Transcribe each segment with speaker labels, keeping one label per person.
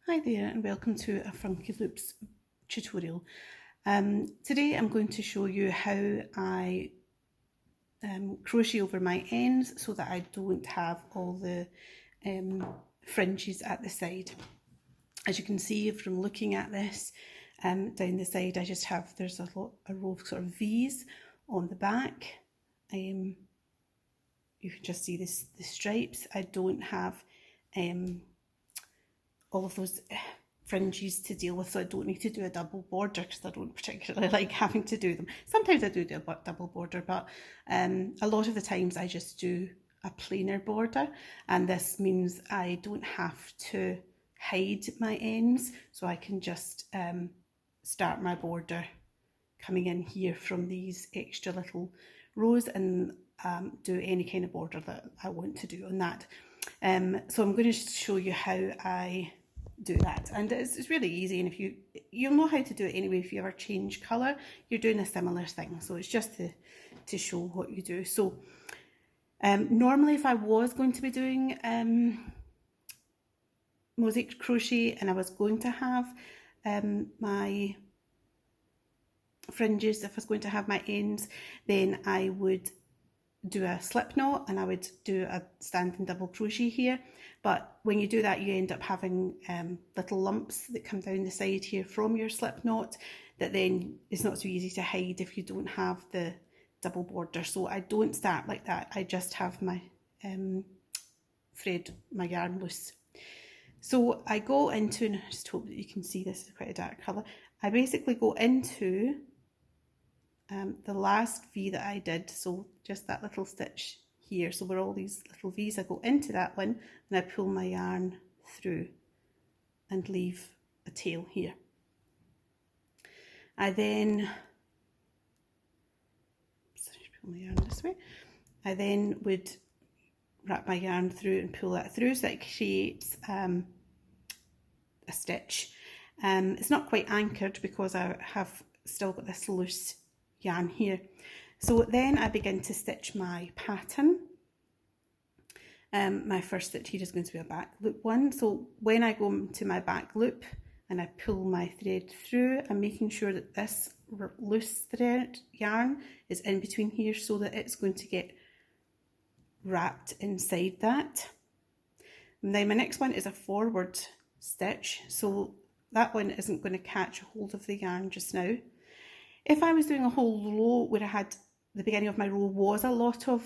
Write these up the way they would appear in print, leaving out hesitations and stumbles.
Speaker 1: Hi there and welcome to a Funky Loops tutorial. Today I'm going to show you how I crochet over my ends so that I don't have all the fringes at the side. As you can see from looking at this, down the side I just have, there's a row of sort of V's on the back. You can just see the stripes. I don't have all of those fringes to deal with, so I don't need to do a double border because I don't particularly like having to do them. Sometimes I do a double border, but a lot of the times I just do a plainer border, and this means I don't have to hide my ends, so I can just start my border coming in here from these extra little rows and do any kind of border that I want to do on that. So I'm going to show you how I do that, and it's really easy, and if you'll know how to do it anyway. If you ever change colour, you're doing a similar thing, so it's just to show what you do. So normally if I was going to be doing mosaic crochet and I was going to have my fringes, if I was going to have my ends, then I would do a slip knot and I would do a standing double crochet here. But when you do that, you end up having little lumps that come down the side here from your slip knot that then is not so easy to hide if you don't have the double border. So I don't start like that. I just have my thread, my yarn loose. So I go into, and I just hope that you can see this is quite a dark colour. I basically go into the last V that I did, so just that little stitch here, so where all these little V's, I go into that one and I pull my yarn through and leave a tail here. I then pull my yarn this way. I then would wrap my yarn through and pull that through, so that it creates a stitch. It's not quite anchored because I have still got this loose yarn here. So then I begin to stitch my pattern. My first stitch here is going to be a back loop one. So when I go into my back loop and I pull my thread through, I'm making sure that this loose thread yarn is in between here so that it's going to get wrapped inside that. And then my next one is a forward stitch, so that one isn't going to catch hold of the yarn just now. If I was doing a whole row where I had the beginning of my row was a lot of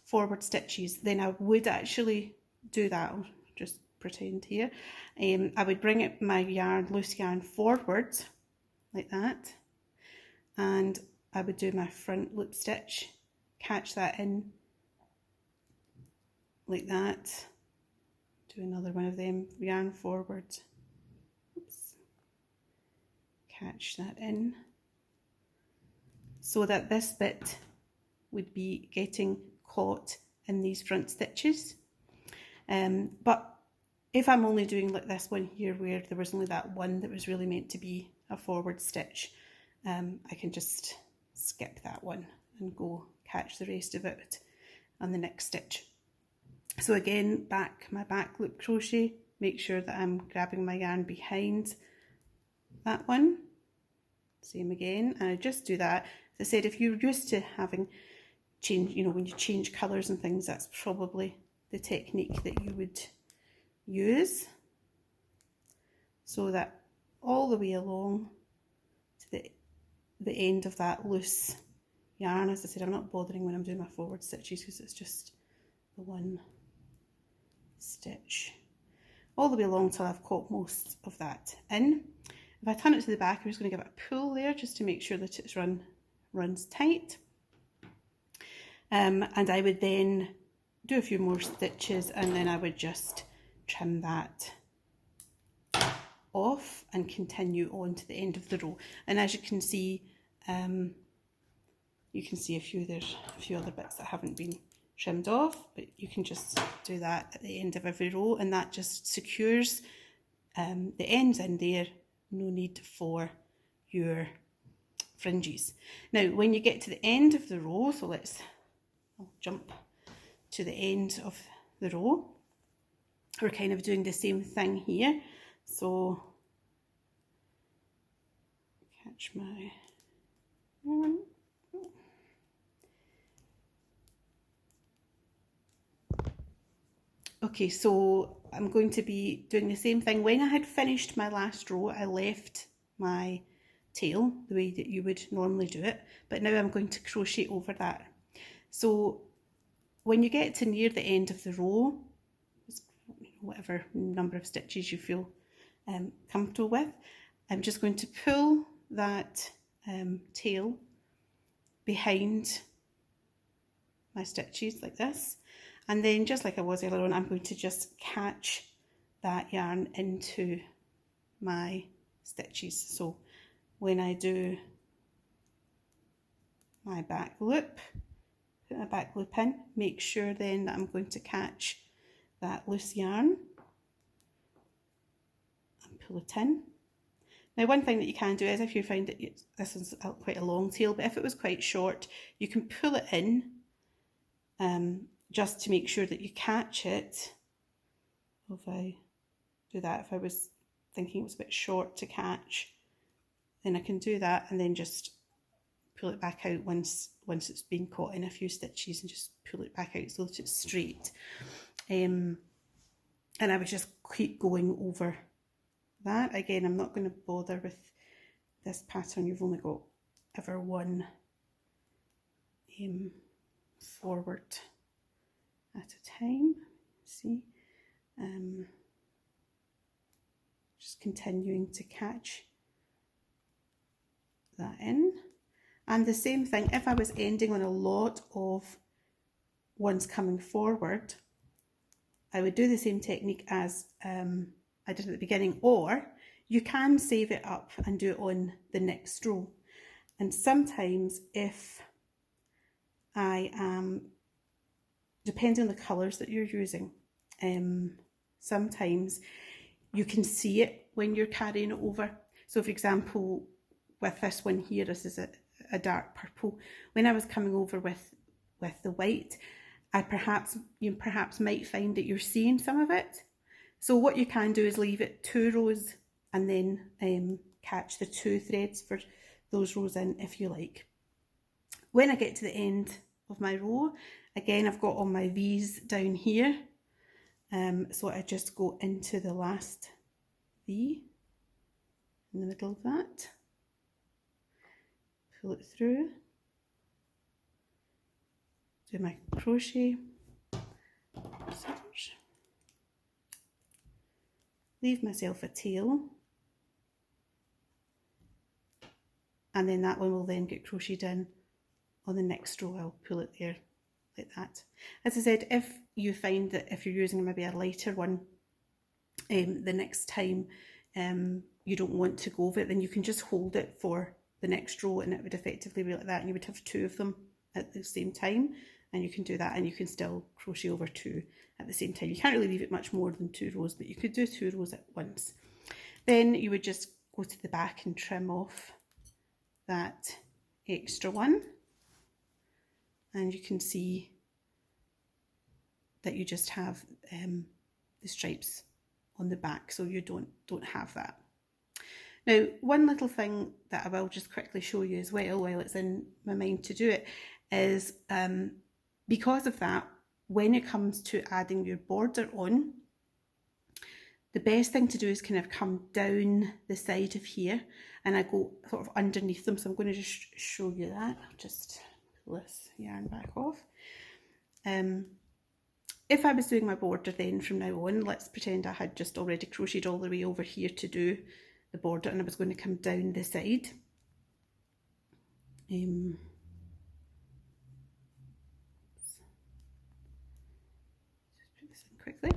Speaker 1: forward stitches, then I would actually do that. I'll just pretend here. I would bring my yarn, loose yarn, forward like that, and I would do my front loop stitch, catch that in like that, do another one of them, yarn forward, oops, catch that in, so that this bit would be getting caught in these front stitches. But if I'm only doing like this one here where there was only that one that was really meant to be a forward stitch, I can just skip that one and go catch the rest of it on the next stitch. So again, my back loop crochet, make sure that I'm grabbing my yarn behind that one, same again, and I just do that. As I said, if you're used to having change, when you change colours and things, that's probably the technique that you would use, so that all the way along to the end of that loose yarn. As I said, I'm not bothering when I'm doing my forward stitches because it's just the one stitch all the way along till I've caught most of that in. If I turn it to the back, I'm just going to give it a pull there just to make sure that it's runs tight. And I would then do a few more stitches and then I would just trim that off and continue on to the end of the row. And as you can see a there's a few other bits that haven't been trimmed off, but you can just do that at the end of every row and that just secures the ends in there. No need for your fringes. Now when you get to the end of the row, so I'll jump to the end of the row, we're kind of doing the same thing here. So catch my yarn. Okay, so I'm going to be doing the same thing. When I had finished my last row, I left my tail the way that you would normally do it, but now I'm going to crochet over that. So when you get to near the end of the row, whatever number of stitches you feel comfortable with, I'm just going to pull that tail behind my stitches like this, and then just like I was earlier on, I'm going to just catch that yarn into my stitches. So when I do my back loop, put my back loop in, make sure then that I'm going to catch that loose yarn and pull it in. Now one thing that you can do is, if you find that this is quite a long tail, but if it was quite short, you can pull it in just to make sure that you catch it. If I do that, if I was thinking it was a bit short to catch, then I can do that and then just pull it back out once it's been caught in a few stitches, and just pull it back out so that it's straight. And I would just keep going over that. Again, I'm not going to bother with this pattern. You've only got ever one forward at a time. See, just continuing to catch that in. And the same thing, if I was ending on a lot of ones coming forward, I would do the same technique as I did at the beginning, or you can save it up and do it on the next row. And sometimes if I am, depending on the colours that you're using, sometimes you can see it when you're carrying it over. So for example, with this one here, this is a dark purple. When I was coming over with the white, you perhaps might find that you're seeing some of it. So what you can do is leave it 2 rows and then catch the 2 threads for those rows in if you like. When I get to the end of my row, again I've got all my V's down here, so I just go into the last V in the middle of that, pull it through, do my crochet scissors, leave myself a tail, and then that one will then get crocheted in on the next row. I'll pull it there like that. As I said, if you find that if you're using maybe a lighter one, the next time you don't want to go over it, then you can just hold it for the next row and it would effectively be like that, and you would have 2 of them at the same time, and you can do that and you can still crochet over 2 at the same time. You can't really leave it much more than 2 rows, but you could do 2 rows at once. Then you would just go to the back and trim off that extra one, and you can see that you just have the stripes on the back, so you don't have that. Now, one little thing that I will just quickly show you as well, while it's in my mind to do it, is because of that, when it comes to adding your border on, the best thing to do is kind of come down the side of here, and I go sort of underneath them. So I'm going to just show you that. I'll just pull this yarn back off. If I was doing my border then from now on, let's pretend I had just already crocheted all the way over here to do the border, and I was going to come down the side. Just put this in quickly.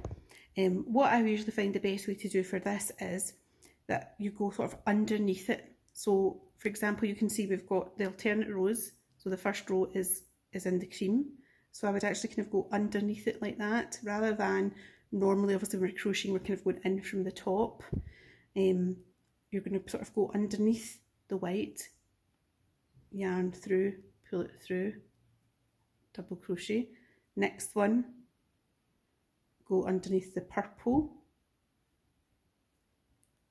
Speaker 1: What I usually find the best way to do for this is that you go sort of underneath it. So for example, you can see we've got the alternate rows. So the first row is in the cream. So I would actually kind of go underneath it like that, rather than normally, obviously when we're crocheting, we're kind of going in from the top. You're going to sort of go underneath the white, yarn through, pull it through, double crochet. Next one, go underneath the purple,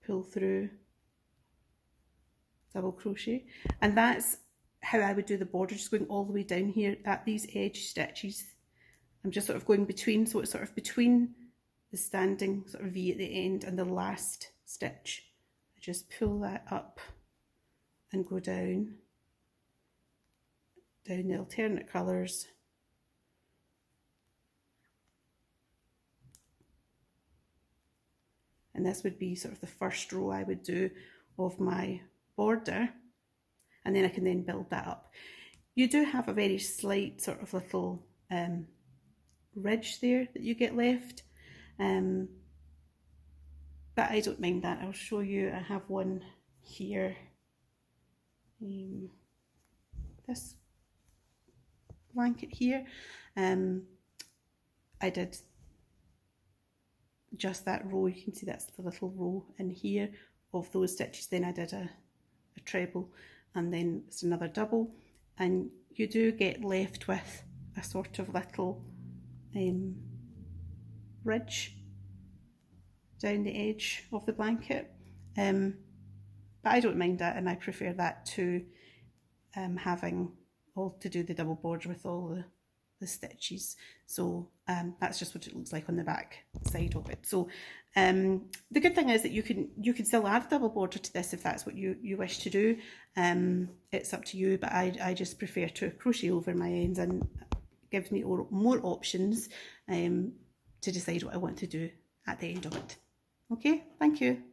Speaker 1: pull through, double crochet, and that's how I would do the border, just going all the way down here at these edge stitches. I'm just sort of going between, so it's sort of between the standing sort of V at the end and the last stitch. I just pull that up and go down the alternate colours. And this would be sort of the first row I would do of my border, and then I can then build that up. You do have a very slight sort of little ridge there that you get left, but I don't mind that. I'll show you. I have one here, this blanket here. I did just that row, you can see that's the little row in here of those stitches. Then I did a treble, and then it's another double, and you do get left with a sort of little ridge down the edge of the blanket, but I don't mind that, and I prefer that to having all to do the double border with all the stitches. So that's just what it looks like on the back side of it. So the good thing is that you can still add double border to this if that's what you wish to do. It's up to you, but I just prefer to crochet over my ends, and gives me more options to decide what I want to do at the end of it. Okay, thank you.